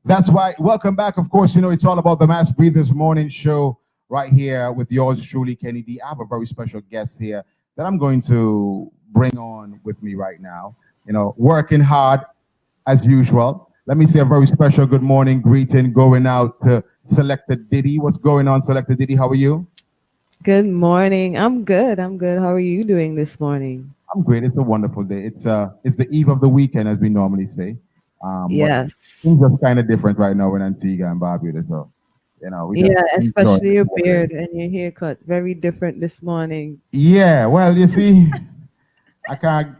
That's why, welcome back. Of course, it's all about the Mass Breathers Morning Show right here with yours truly, Kenny D. I have a very special guest here that I'm going to bring on with me right now. Working hard as usual. Let me say a very special good morning greeting going out to Selectah DD. What's going on, Selectah DD? How are you? Good morning. I'm good. I'm good. How are you doing this morning? I'm great. It's a wonderful day. It's the eve of the weekend, as we normally say. But Yes. things are kind of different right now in Antigua and Barbuda. So, we just Yeah, enjoy especially it. your beard and your haircut. Very different this morning. Yeah, well, you see, I can't.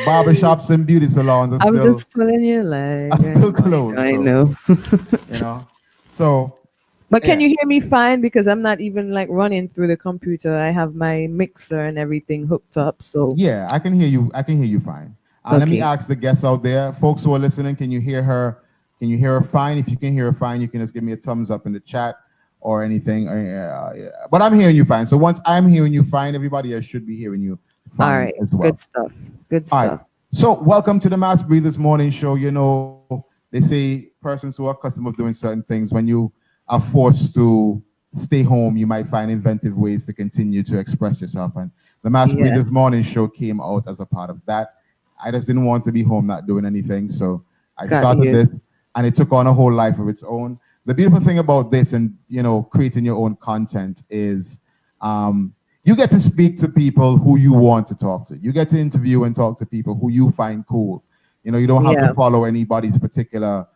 Barbershops and beauty salons are I'm still just pulling your leg. are still closed. I So, know. you know. So, But can yeah, you hear me fine? Because I'm not even like running through the computer. I have my mixer and everything hooked up. So, yeah, I can hear you. I can hear you fine. Let me okay. ask the guests out there, folks who are listening. Can you hear her? Can you hear her fine? If you can hear her fine, you can just give me a thumbs up in the chat or anything. Yeah. But I'm hearing you fine. So once I'm hearing you fine, everybody else should be hearing you All fine right. as Good well. stuff. Good All right. stuff. So welcome to the Mass Breathers Morning Show. They say persons who are accustomed of doing certain things, when you are forced to stay home, you might find inventive ways to continue to express yourself. And the Mass Yes. Breathers Morning Show came out as a part of that. I just didn't want to be home not doing anything. So I Got started you. this and it took on a whole life of its own. The beautiful thing about this and, creating your own content is you get to speak to people who you want to talk to. You get to interview and talk to people who you find cool. You don't have Yeah. to follow anybody's particular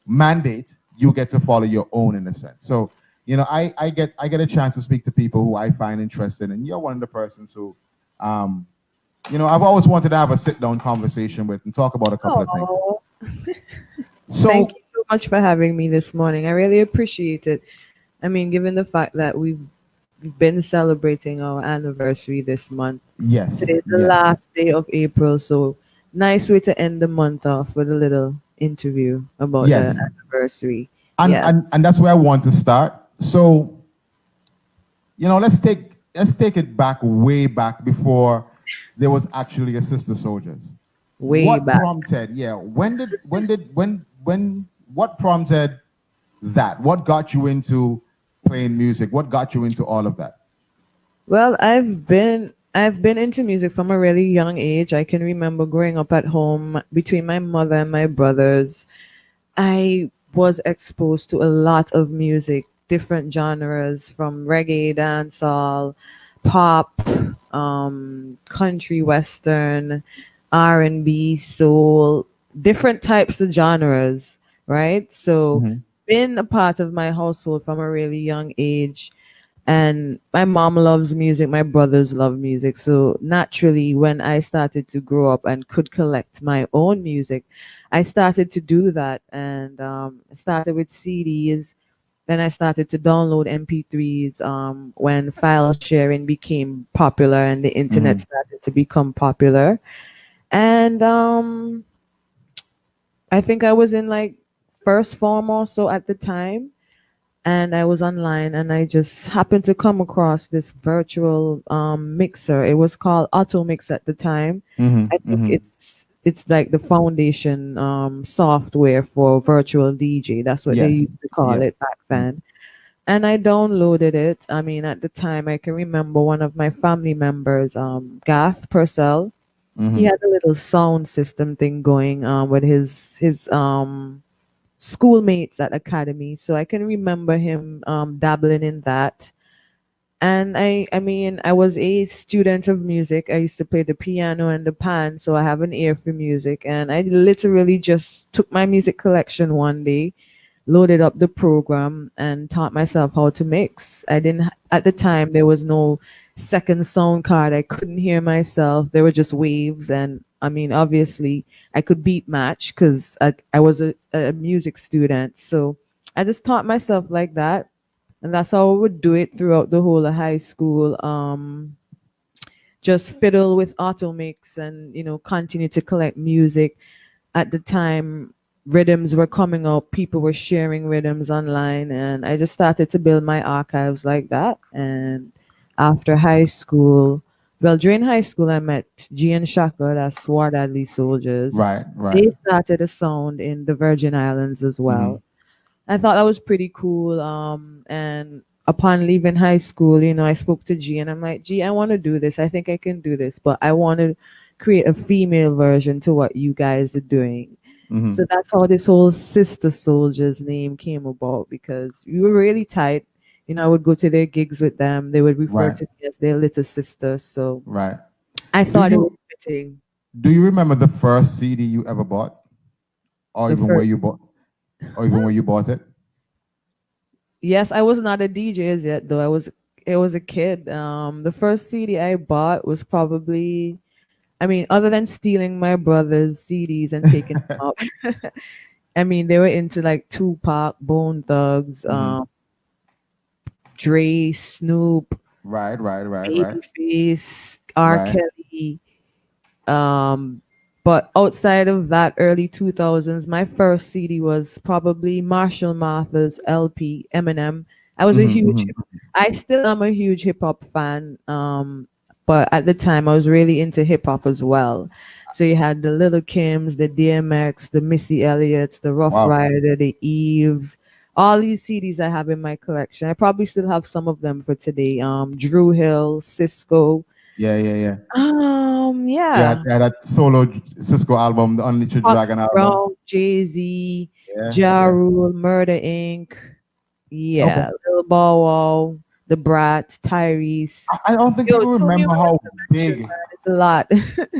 mandate. You get to follow your own in a sense. So, I get a chance to speak to people who I find interested, and you're one of the persons who, I've always wanted to have a sit down conversation with and talk about a couple of things. Oh, thank So, you so much for having me this morning. I really appreciate it. I mean, given the fact that we've been celebrating our anniversary this month. yes, Today's the yes, last day of April, so nice way to end the month off with a little interview about the yes, anniversary. and Yes. and and that's where I want to start. So, let's take it back way back before there was actually a Sister Soldiers. Way What back. prompted? Yeah, what prompted that? What got you into playing music? What got you into all of that? Well, I've been into music from a really young age. I can remember growing up at home between my mother and my brothers. I was exposed to a lot of music, different genres from reggae, dancehall, pop, country, western, R&B, soul, different types of genres, right? So, Mhm. been a part of my household from a really young age, and my mom loves music, my brothers love music, so naturally when I started to grow up and could collect my own music, I started to do that. And I started with CDs, then I started to download MP3s when file sharing became popular and the internet Mhm. started to become popular. And I think I was in like first form or so at the time, and I was online and I just happened to come across this virtual mixer. It was called Auto Mix at the time. Mhm. I think Mhm. it's like the foundation software for virtual DJ. That's what they Yes. used to call Yeah. it back Mm. then. And I downloaded it. I mean, at the time, I can remember one of my family members, Gath Purcell. He Mhm. had a little sound system thing going with his schoolmates at academy, so I can remember him dabbling in that. And I mean, I was a student of music. I used to play the piano and the pan, so I have an ear for music. And I literally just took my music collection one day, loaded up the program, and taught myself how to mix. I didn't at the time there was no second sound card. I couldn't hear myself. There were just waves, and I mean, obviously, I could beat match because I was a music student. So I just taught myself like that, and that's how I would do it throughout the whole of high school. Just fiddle with auto mix and continue to collect music. At the time, rhythms were coming up, people were sharing rhythms online, and I just started to build my archives like that. And after high school, Well, during high school, I met G and Shaka, that's Soldiers. Right, right. They started a sound in the Virgin Islands as Hmm. well. I thought that was pretty cool. And upon leaving high school, I spoke to G and I'm like, G, I want to do this. I think I can do this, but I want to create a female version to what you guys are doing. Hmm. So that's how this whole Sister Soldiers name came about because we were really tight. I would go to their gigs with them. They would refer Right, to me as their little sister. So right. I Do thought it was you fitting. do you remember the first CD you ever bought, or The even where first, you bought, or even where you bought it? yes, I was not a DJ as yet though. It was a kid. The first CD I bought was probably, I mean, other than stealing my brother's CDs and taking them out. I mean, they were into like Tupac, Bone Thugs, Hmm. Dre, Snoop, Right, right, right, right, Babyface, R. right. Kelly. Um, but outside of that, early 2000s, my first CD was probably Marshall Mathers LP, Eminem. I was a Hmm. huge, Hmm. I still am a huge hip hop fan. But at the time, I was really into hip hop as well. So you had the Little Kims, the DMX, the Missy Elliottts, the Rough Wow. Rider, the Eves. All these CDs I have in my collection. I probably still have some of them for today. Drew Hill, Cisco. Yeah, yeah, yeah. Yeah, Yeah. yeah, that solo Cisco album, the Unleashed Fox Dragon album. Brown, Jay-Z, Yeah, Ja yeah. Rule, Murder Inc. Okay. Yeah, Lil Bow Wow, The Brat, Tyrese. I don't think Yo, people Tony remember Willis how selection, big. man. It's a lot.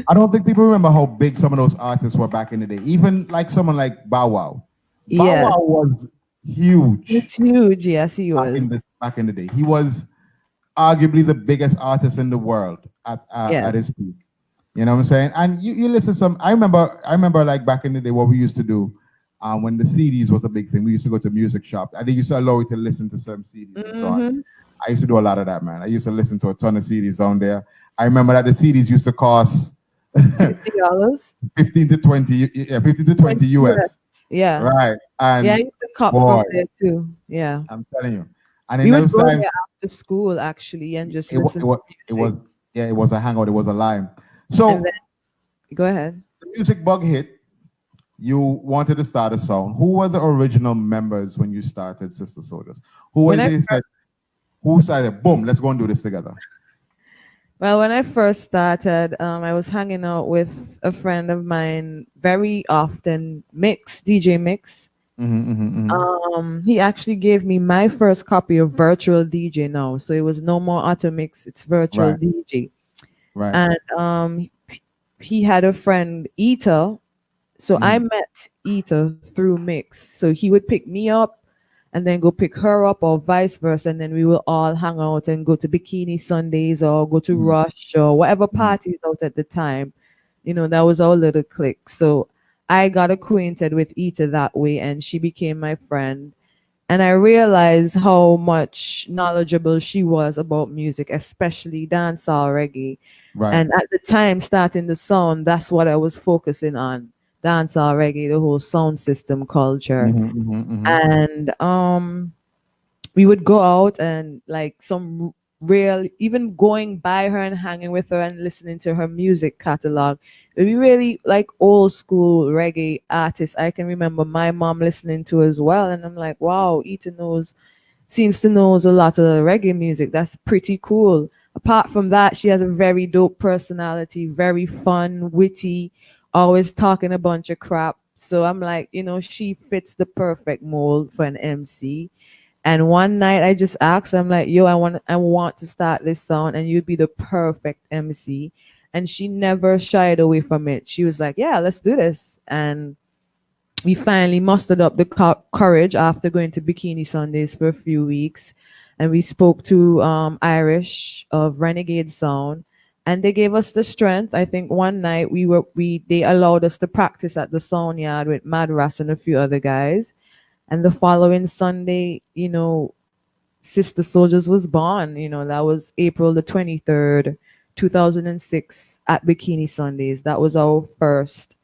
I don't think people remember how big some of those artists were back in the day. Even like someone like Bow Wow. Bow Yes. Wow was huge It's huge. Yes, he was. back in the day. He was arguably the biggest artist in the world Yeah. at his peak. You know what I'm saying? And you listen to some. I remember like back in the day what we used to do when the CDs was a big thing. We used to go to music shop. I think used to allow you to listen to some CDs and so on. Mm-hmm. I used to do a lot of that, man. I used to listen to a ton of CDs on there. I remember that the CDs used to cost $50. 15 to 20, yeah, 15 to 20 20 US. US. Yeah. Right. Yeah, I And used to cop boy, from there too. Yeah. I'm telling you. And in We would those go times, there after school actually and just it, wa- listen it, to was, it was, music. yeah, it was a hangout. It was a lime. And then So go ahead. the music bug hit. You wanted to start a song. Who were the original members when you started Sister Soldiers? Who When was I it said, who started, boom, let's go and do this together? Well, when I first started, I was hanging out with a friend of mine very often, DJ Mix. Mm-hmm, mm-hmm, mm-hmm. He actually gave me my first copy of Virtual DJ now. So it was no more Auto Mix, it's Virtual Right, DJ. right. And he had a friend, Ita. So I Mm-hmm, met Ita through Mix. So he would pick me up and then go pick her up or vice versa. And then we will all hang out and go to Bikini Sundays or go to mm-hmm, Rush or whatever mm-hmm. parties out at the time. That was our little clique. So I got acquainted with Ita that way and she became my friend. And I realized how much knowledgeable she was about music, especially dancehall reggae. Right. And at the time, starting the sound, that's what I was focusing on. Dancehall reggae, the whole sound system culture. Mm-hmm, mm-hmm, mm-hmm. And we would go out and like some real, even going by her and hanging with her and listening to her music catalog. We really like old school reggae artists. I can remember my mom listening to as well. And I'm like, wow, seems to knows a lot of reggae music. That's pretty cool. Apart from that, she has a very dope personality, very fun, witty, always talking a bunch of crap. So I'm like, she fits the perfect mold for an MC. And one night I just asked, I'm like, yo, I want to start this song and you'd be the perfect MC. And she never shied away from it. She was like, yeah, let's do this. And we finally mustered up the courage after going to Bikini Sundays for a few weeks. And we spoke to Irish of Renegade Sound. And they gave us the strength. I think one night they allowed us to practice at the Souljahs with Madras and a few other guys. And the following Sunday, Sister Soldiers was born. That was April the 23rd, 2006 at Bikini Sundays. That was our first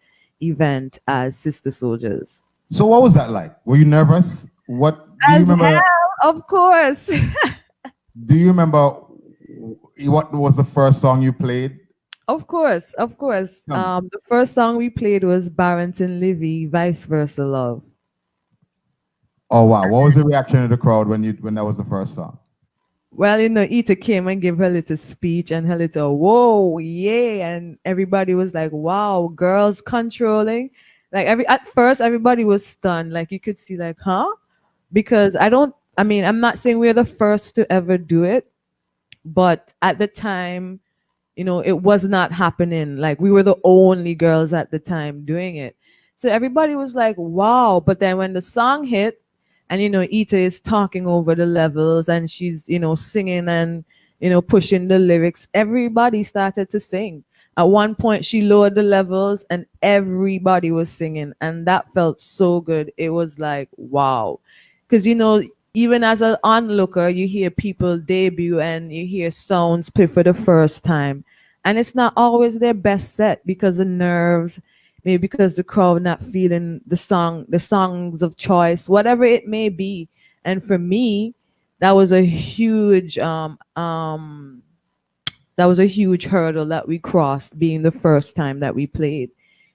event as Sister Soldiers. So what was that like? Were you nervous? What do you As remember? hell, of course. Do you remember What was the first song you played? Of course, of course. Um, The first song we played was Barrington Levy, Vice Versa Love. oh wow, what was the reaction of the crowd when that was the first song? Well, Ita came and gave her little speech and her little whoa, yeah, and everybody was like, "Wow, girls controlling." Like at first, everybody was stunned. Like you could see, like, huh? Because I don't. I mean, I'm not saying we're the first to ever do it, but at the time, it was not happening. Like we were the only girls at the time doing it. So everybody was like, wow. But then when the song hit and, Ita is talking over the levels and she's, singing and, pushing the lyrics, everybody started to sing. At one point, she lowered the levels and everybody was singing. And that felt so good. It was like, wow. Because, even as an onlooker, you hear people debut and you hear sounds play for the first time. And it's not always their best set because of nerves, maybe because the crowd not feeling the songs of choice, whatever it may be. And for me, that was a huge hurdle that we crossed, being the first time that we played.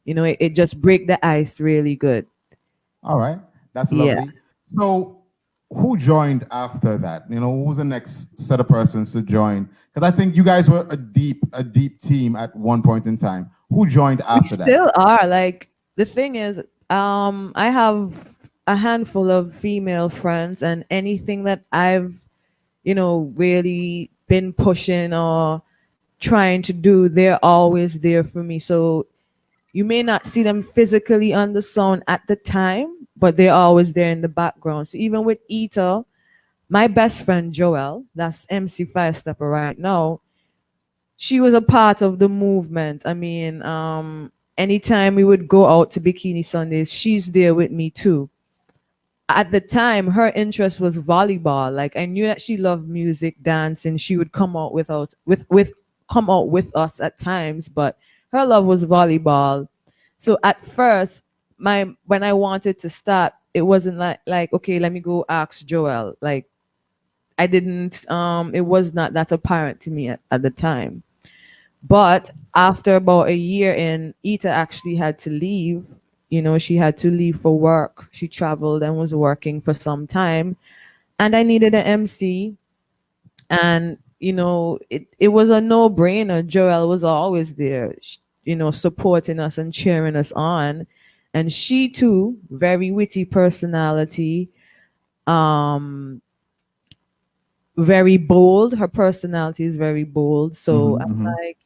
It just break the ice really good. All right, that's Yeah. lovely. So, who joined after that? Who was the next set of persons to join? Because I think you guys were a deep team at one point in time. Who joined We after that? still are. Like the thing is, I have a handful of female friends, and anything that I've, really been pushing or trying to do, they're always there for me. So you may not see them physically on the sound at the time, but they're always there in the background. So even with Ita, my best friend Joelle, that's MC Five Stepper right now, she was a part of the movement. I mean, anytime we would go out to Bikini Sundays, she's there with me too. At the time, her interest was volleyball. Like I knew that she loved music, dance, and she would come out come out with us at times, but her love was volleyball. So at first, when I wanted to start, it wasn't like okay, let me go ask Joelle. Like I didn't it was not that apparent to me at the time. But after about a year in, Ita actually had to leave. She had to leave for work. She traveled and was working for some time. And I needed an MC. And, it was a no brainer. Joelle was always there, supporting us and cheering us on. And she too, very witty personality, um, very bold. Her personality is very bold. So Mhm, I'm mhm. like,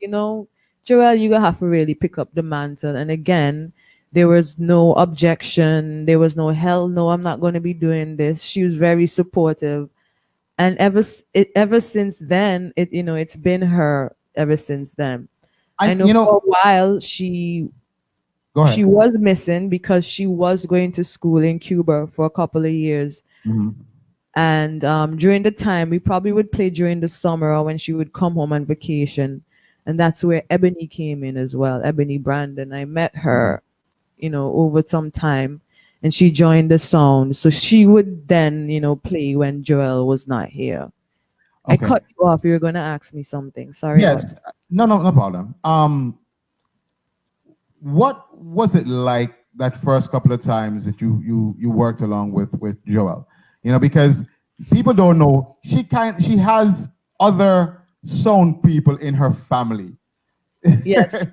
Joelle, you're gonna have to really pick up the mantle. And again, there was no objection. There was no hell no, I'm not gonna be doing this. She was very supportive. And ever since then, it's been her ever since then. I And know for a while go she ahead. was missing because she was going to school in Cuba for a couple of years. Mhm. And during the time, we probably would play during the summer or when she would come home on vacation. And that's where Ebony came in as well. Ebony Brandon. I met Mhm. her, over some time, and she joined the sound. So she would then, play when Joelle was not here. I Okay. cut you off. You were going to ask me something. Sorry about Yes. No problem. What was it like that first couple of times that you worked along with Joelle? Because people don't know she has other sound people in her family. Yes.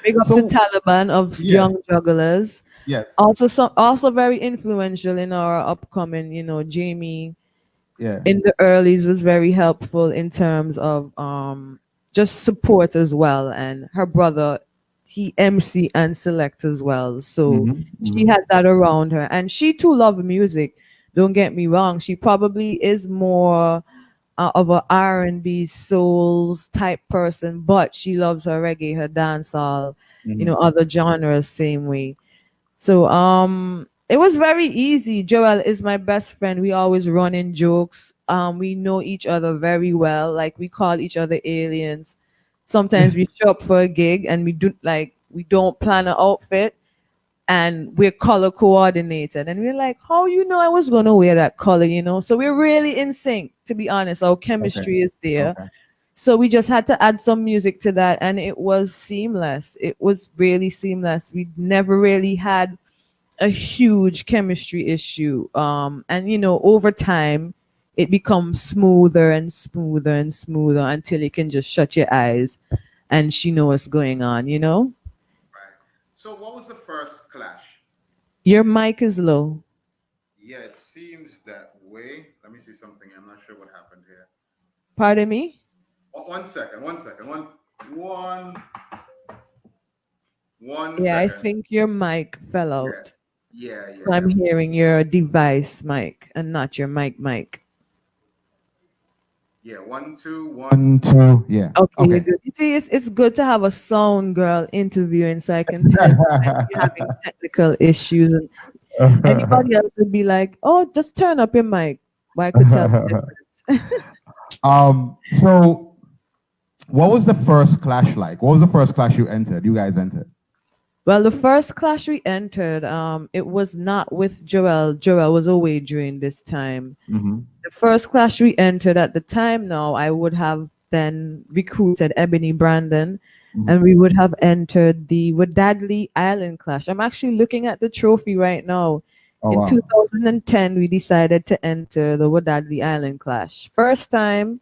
Big up the So Taliban of yes, young jugglers. yes, Also very influential in our upcoming, Jamie yeah. in the earlys was very helpful in terms of just support as well. And her brother, he MC and select as well. So Hmm, she hmm. had that around her. And she too loved music. Don't get me wrong. She probably is more of a R&B souls type person, but she loves her reggae, her dancehall, Hmm. other genres same way. So it was very easy. Joelle is my best friend. We always run in jokes. We know each other very well. Like we call each other aliens. Sometimes we show up for a gig and we don't plan an outfit and we're color coordinated and we're like, how I was gonna wear that color? So we're really in sync, to be honest. Our Okay, chemistry is there. okay. So we just had to add some music to that, and it was seamless. It was really seamless. We never really had a huge chemistry issue. And over time, it becomes smoother and smoother and smoother until you can just shut your eyes and she know what's going on. Right. So what was the first clash? Your mic is low. Yeah, it seems that way. Let me see something. I'm not sure what happened here. Pardon me? One second. One second. One. One Yeah, I second. think your mic fell Yeah. out. Yeah. So Yeah. I'm hearing your device mic and not your mic. Yeah. One, two, one, two. Yeah. Okay, you're Okay. good. You see, it's good to have a sound girl interviewing so I can tell you when you're having technical issues. And anybody else would be like, oh, just turn up your mic. Well, I could tell the difference. So what was the first clash like? What was the first clash you entered? You guys entered? Well, the first clash we entered, it was not with Joelle. Joelle was away during this time. Mm-hmm. The first clash we entered at the time now, I would have then recruited Ebony Brandon, and we would have entered the Wadadley Island clash. I'm actually looking at the trophy right now. Oh In wow. 2010, we decided to enter the Wadadley Island clash. First time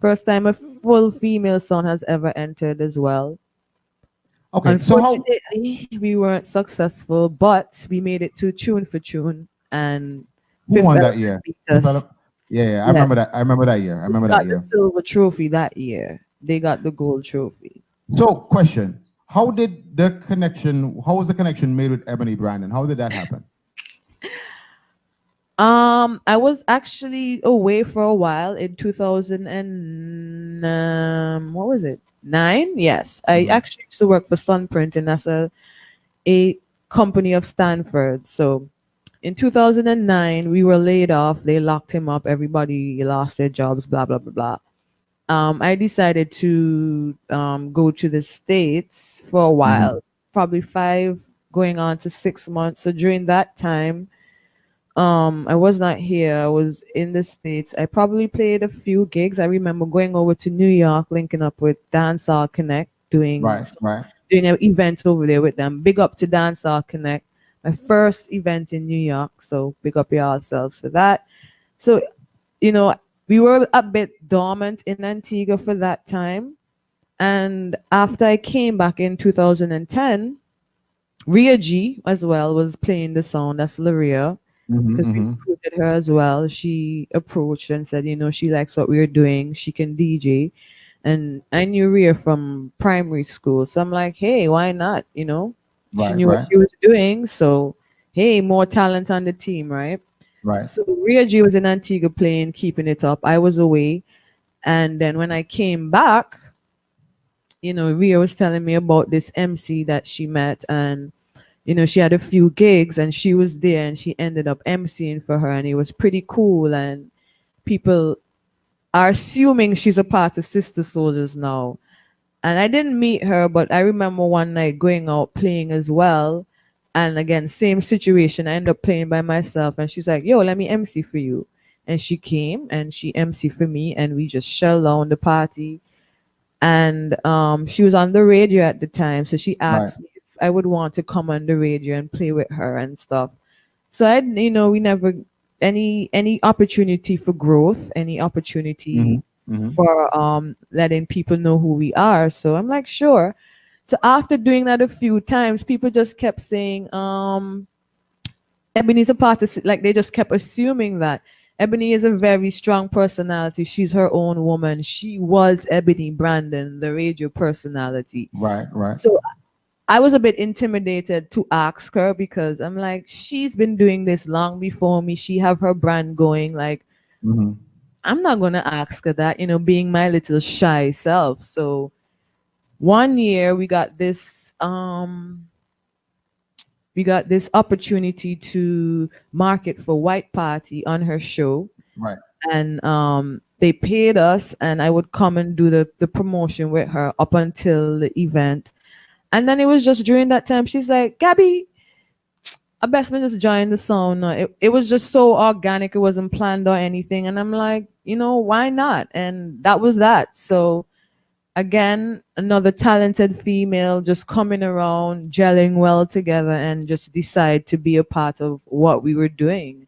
a full female son has ever entered as well. Okay. So how? Unfortunately, we weren't successful, but we made it to tune for tune, and Who Fifth won that Element year? beat Fifth us. Ele- Yeah, yeah. I Yeah, remember that. I remember that year. I we remember that got the year. silver trophy that year. They got the gold trophy. So, question: How did the connection? How was the connection made with Ebony Brandon? How did that happen? I was actually away for a while in 2000 and what was it? 9? Yes, I actually used to work for Sunprint, and that's a company of Stanford. So in 2009, we were laid off. They locked him up. Everybody lost their jobs. Blah blah blah blah. I decided to go to the States for a while, probably 5 going on to 6 months. So during that time, I was not here. I was in the States. I probably played a few gigs. I remember going over to New York, linking up with Dancehall Connect, doing Right, right. doing an event over there with them. Big up to Dancehall Connect, my first event in New York. So big up yourselves for that. So, we were a bit dormant in Antigua for that time. And after I came back in 2010, Rhea G as well was playing the song. That's Laria, because we recruited her as well. She approached and said, she likes what we were doing. She can DJ. And I knew Rhea from primary school. So I'm like, hey, why not? She Right, knew what right, she was doing. So, hey, more talent on the team, right? right. So Rhea G was in Antigua playing, keeping it up. I was away. And then when I came back, Rhea was telling me about this MC that she met, and she had a few gigs and she was there and she ended up emceeing for her, and it was pretty cool. And people are assuming she's a part of Sistah Souljahs now. And I didn't meet her, but I remember one night going out playing as well. And again, same situation. I ended up playing by myself, and she's like, yo, let me MC for you. And she came and she MC for me, and we just shelled down the party. And she was on the radio at the time, so she Right. asked me if I would want to come on the radio and play with her and stuff. So we never any opportunity for growth, any opportunity for letting people know who we are. So I'm like, sure. So after doing that a few times, people just kept saying, Ebony's a part of, like, they just kept assuming that Ebony is a very strong personality. She's her own woman. She was Ebony Brandon, the radio personality. Right, right. So I was a bit intimidated to ask her, because I'm like, she's been doing this long before me. She have her brand going. Like, I'm not gonna ask her that, being my little shy self. So one year we got this opportunity to market for White Party on her show. Right. And they paid us, and I would come and do the promotion with her up until the event. And then it was just during that time, she's like, Gabby, I best me just join the song. It was just so organic. It wasn't planned or anything. And I'm like, why not? And that was that. So again, another talented female just coming around, gelling well together, and just decide to be a part of what we were doing.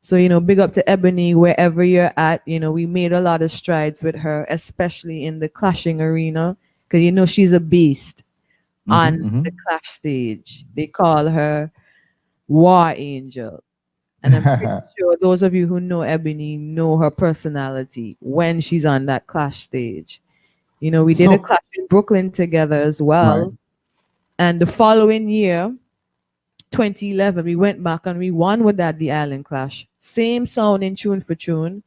So, big up to Ebony, wherever you're at. We made a lot of strides with her, especially in the clashing arena, because, she's a beast Mm-hmm, on the mm-hmm. clash stage. They call her War Angel. And I'm pretty sure those of you who know Ebony know her personality when she's on that clash stage. We did a So, clash in Brooklyn together as right. well. And the following year, 2011, we went back and we won with that, the Island Clash. Same sound in tune for tune,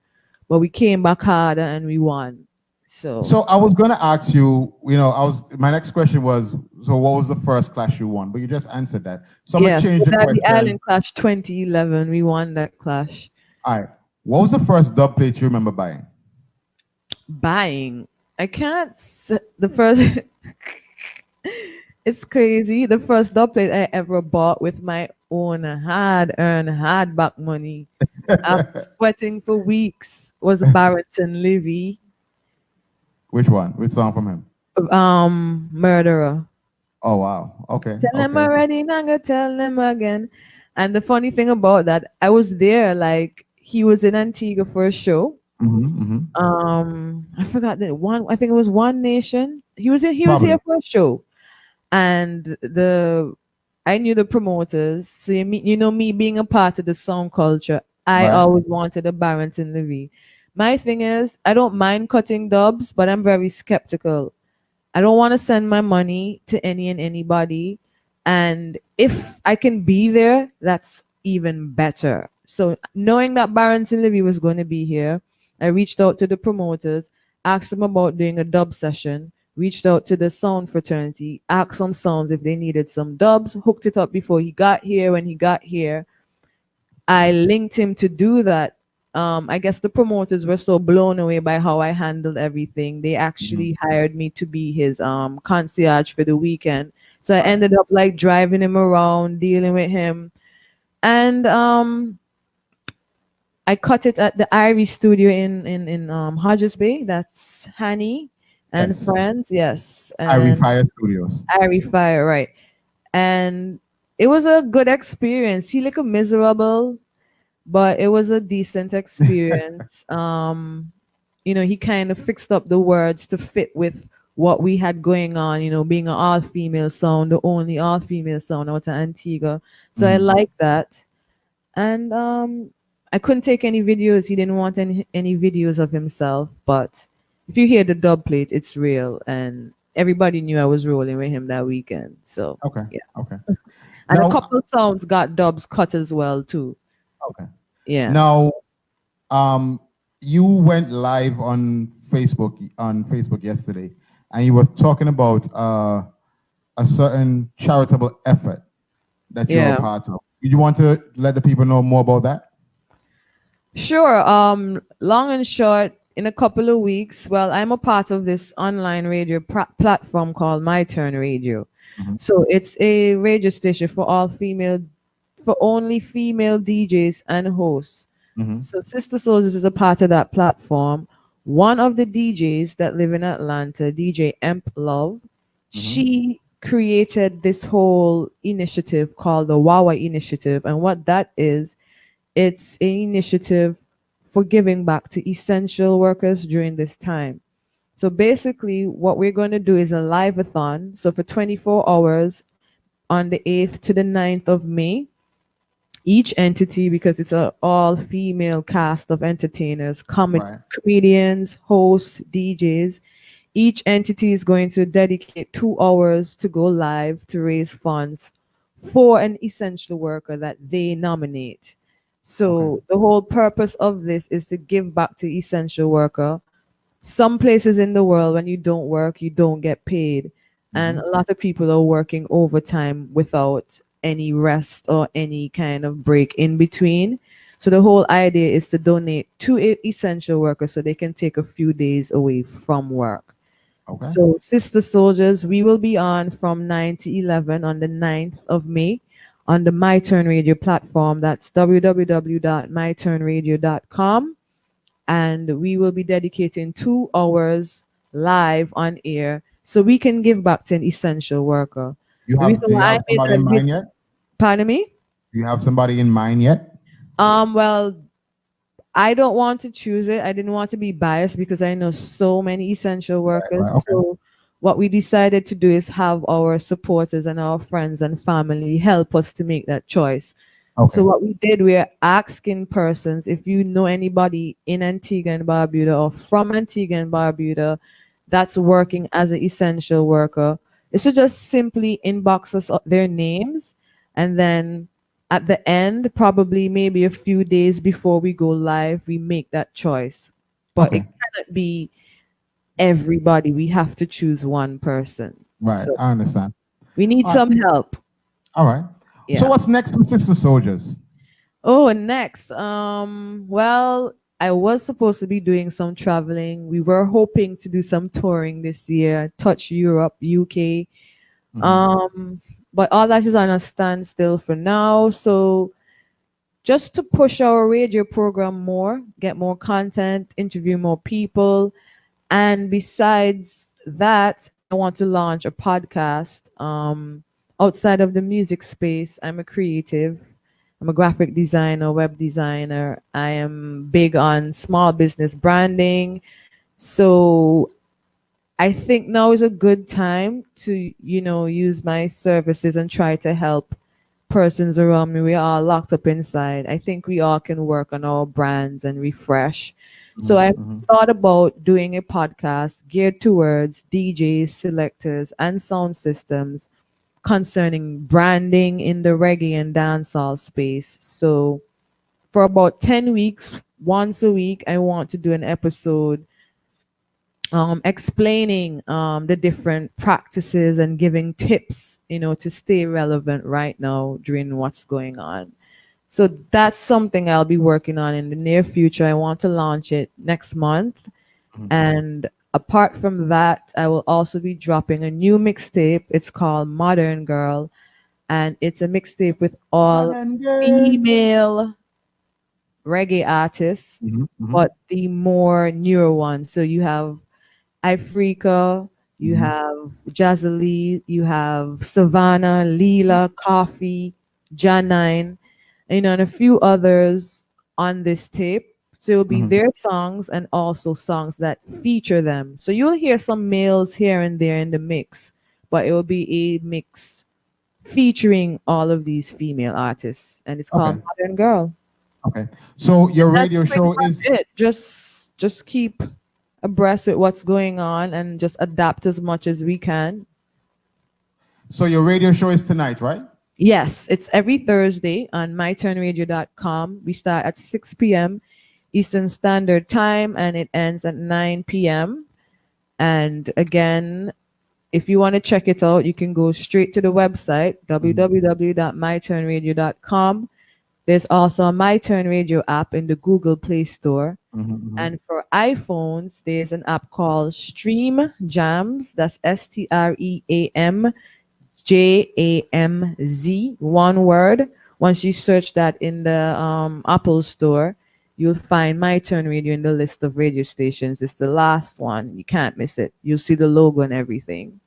but we came back harder and we won. So, So I was going to ask you, my next question was, so what was the first clash you won? But you just answered that. So I'm going to yes, change with the that, the question. Island Clash 2011, we won that clash. All right. What was the first dub plate you remember buying? Buying. I can't, the first, it's crazy. The first dub plate I ever bought with my own hard-earned, hard-back money after sweating for weeks was Barrington Levy, Which one? Which song from him? Murderer. Oh, wow. Okay. Tell them Okay. already, now go tell them again. And the funny thing about that, I was there, like he was in Antigua for a show. Mm-hmm, mm-hmm. I forgot that one. I think it was One Nation. He was here Probably. for a show, and I knew the promoters. So me being a part of the sound culture, I Right. always wanted a Barrington Levy. My thing is, I don't mind cutting dubs, but I'm very skeptical. I don't want to send my money to any and anybody. And if I can be there, that's even better. So knowing that Barrington Levy was going to be here, I reached out to the promoters, asked them about doing a dub session, reached out to the sound fraternity, asked some sounds if they needed some dubs, hooked it up before he got here. When he got here, I linked him to do that. I guess the promoters were so blown away by how I handled everything. They Mm-hmm. actually hired me to be his concierge for the weekend. So I Right. ended up like driving him around, dealing with him. And I cut it at the Irie studio in Hodges Bay. That's Hanny and Yes. friends. Yes. Irie And Fire Studios. Irie Fire, right. And it was a good experience. He looked miserable, but it was a decent experience. He kind of fixed up the words to fit with what we had going on, being an all-female sound, the only all-female sound out of Antigua. So I Mm-hmm. like that. And I couldn't take any videos. He didn't want any videos of himself. But if you hear the dub plate, it's real. And everybody knew I was rolling with him that weekend. So Okay. yeah. Okay. And a Now, couple of sounds got dubs cut as well too. okay. Yeah. Now, you went live on Facebook yesterday, and you were talking about a certain charitable effort that you're a Yeah. part of. You want to let the people know more about that? Sure. Long and short, in a couple of weeks, well, I'm a part of this online radio platform called My Turn Radio. Mhm. So it's a radio station for only female DJs and hosts. Mhm. So Sister Soldiers is a part of that platform. One of the DJs that live in Atlanta, DJ Emp Love, Mhm. she created this whole initiative called the Wawa Initiative. And what that is, it's an initiative for giving back to essential workers during this time. So basically, what we're going to do is a live-a-thon. So for 24 hours on the 8th to the 9th of May, each entity, because it's an all-female cast of entertainers, Right. comedians, hosts, DJs, each entity is going to dedicate 2 hours to go live to raise funds for an essential worker that they nominate. Okay. So the whole purpose of this is to give back to essential worker. Some places in the world, when you don't work, you don't get paid. And Mhm. a lot of people are working overtime without any rest or any kind of break in between. So the whole idea is to donate to essential workers so they can take a few days away from work. Okay. So, Sister Soldiers, we will be on from 9 to 11 on the 9th of May on the My Turn Radio platform. That's www.myturnradio.com. And we will be dedicating 2 hours live on air so we can give back to an essential worker. The reason Do you why I have made somebody that in mind yet? pardon me? Do you have somebody in mind yet? Well, I don't want to choose it. I didn't want to be biased because I know so many essential Right. workers. Okay. So what we decided to do is have our supporters and our friends and family help us to make that choice. So Okay. what we did, we're asking persons if you know anybody in Antigua and Barbuda or from Antigua and Barbuda that's working as an essential worker, it should just simply inbox us their names, and then at the end, probably maybe a few days before we go live, we make that choice. But it Okay. cannot be everybody. We have to choose one person. Right. So I understand. we need All right. some help. All right. So Yeah. what's next with Sister Soldiers? Oh, and next, well, I was supposed to be doing some traveling. We were hoping to do some touring this year, touch Europe, UK. Mhm. Um, but all that is on a standstill for now. So just to push our radio program more, get more content, interview more people. And besides that, I want to launch a podcast. Outside of the music space, I'm a creative. I'm a graphic designer, web designer. I am big on small business branding. So I think now is a good time to, use my services and try to help persons around me. We are all locked up inside. I think we all can work on our brands and refresh. So Mhm. I Mhm. thought about doing a podcast geared towards DJs, selectors, and sound systems concerning branding in the reggae and dancehall space. So for about 10 weeks, once a week, I want to do an episode explaining the different practices and giving tips, to stay relevant right now during what's going on. So that's something I'll be working on in the near future. I want to launch it next month. Mhm. And apart from that, I will also be dropping a new mixtape. It's called Modern Girl. And it's a mixtape with all Modern girl. female reggae artists, Mhm. Mhm. but the more newer ones. So you have Africa, you Mhm. have Jazzalee, you have Savannah, Leela, Coffee, Janine, and a few others on this tape. So it'll be Mhm. their songs and also songs that feature them. So you'll hear some males here and there in the mix, but it will be a mix featuring all of these female artists. And it's called Okay. Modern Girl. Okay. So your That's radio pretty show much is it. Just keep abreast with what's going on and just adapt as much as we can. tonight, right? Yes, it's every Thursday on myturnradio.com. We start at 6 p.m. Eastern Standard Time and it ends at 9 p.m. And again, if you want to check it out, you can go straight to the website www.myturnradio.com. There's also a My Turn Radio app in the Google Play Store. Mhm. Mhm. And for iPhones, there's an app called Stream Jams. That's StreamJamz, one word. Once you search that in the Apple Store, you'll find My Turn Radio in the list of radio stations. It's the last one. You can't miss it. You'll see the logo and everything.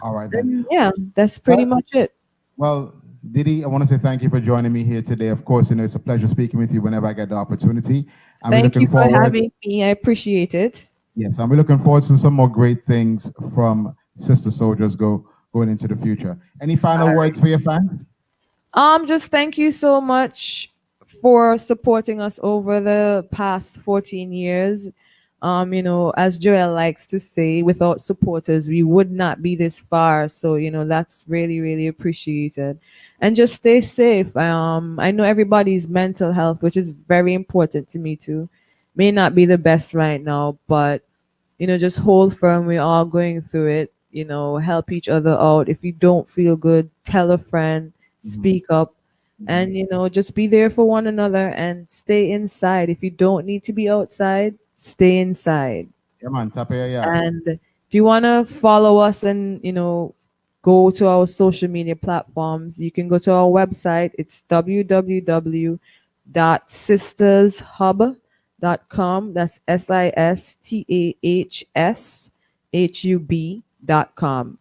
All right then. And yeah, that's pretty Well, much it. well, Didi, I want to say thank you for joining me here today. Of course, it's a pleasure speaking with you whenever I get the opportunity. And we're Thank you looking for forward. having me. I appreciate it. Yes, and we're looking forward to some more great things from Sister Soldiers going into the future. Any final words for your fans? Just thank you so much for supporting us over the past 14 years. As Joelle likes to say, without supporters, we would not be this far. So, that's really, really appreciated. And just stay safe. I know everybody's mental health, which is very important to me too, may not be the best right now, but just hold firm. We're all going through it. Help each other out. If you don't feel good, tell a friend, speak up, and just be there for one another and stay inside. If you don't need to be outside, stay inside. Yeah, man, tap here, yeah. And if you want to follow us and go to our social media platforms, you can go to our website. It's www.sistahshub.com. That's Sistahs hub.com.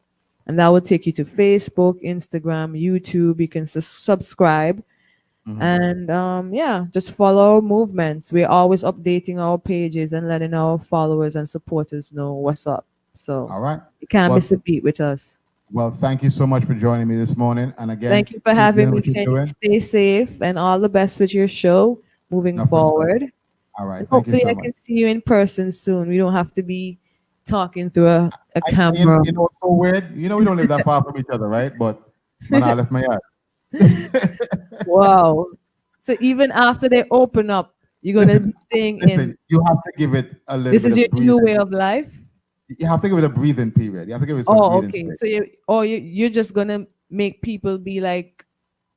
And that will take you to Facebook, Instagram, YouTube. You can subscribe. And yeah, just follow our movements. We're always updating our pages and letting our followers and supporters know what's up. So All right. you can't Well, miss a beat with us. well, thank you so much for joining me this morning. And again, Thank you for keep having doing me, what you're Kenny. doing. Stay safe and all the best with your show moving Enough respect. forward. All right. And Thank you hopefully so I much. can see you in person soon. We don't have to be talking through a camera. You know what's so weird? You know, we don't live that far from each other, right? But when I left my yard. Wow. So even after they open up, you're gonna be staying in. Listen, you have to give it a little This bit is your of new breathing. way of life. You have to give it a breathing period. You have to give it some Oh, breathing okay. space. So you're just gonna make people be like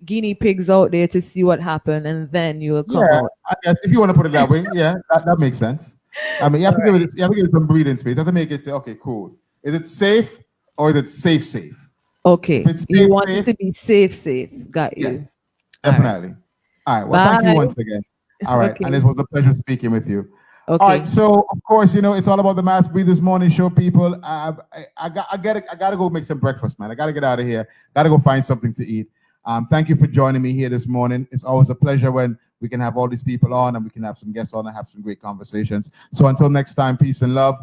guinea pigs out there to see what happened, and then you will come Yeah, out. I guess if you want to put it that way, yeah, that makes sense. I mean, you have to give it some breathing space. You have to make it say, okay, cool. Is it safe or is it safe? Okay. If it's You safe, want it to be safe. Got you. yes, All right. definitely. All right. Well, thank you Bye. once again. All right, and Okay. it was a pleasure speaking with you. Okay. All right, so of course, you know it's all about the Mass Breathers Morning Show, people. I gotta go make some breakfast, man. I gotta get out of here. Gotta go find something to eat. Thank you for joining me here this morning. It's always a pleasure when we can have all these people on and we can have some guests on and have some great conversations. So until next time, peace and love.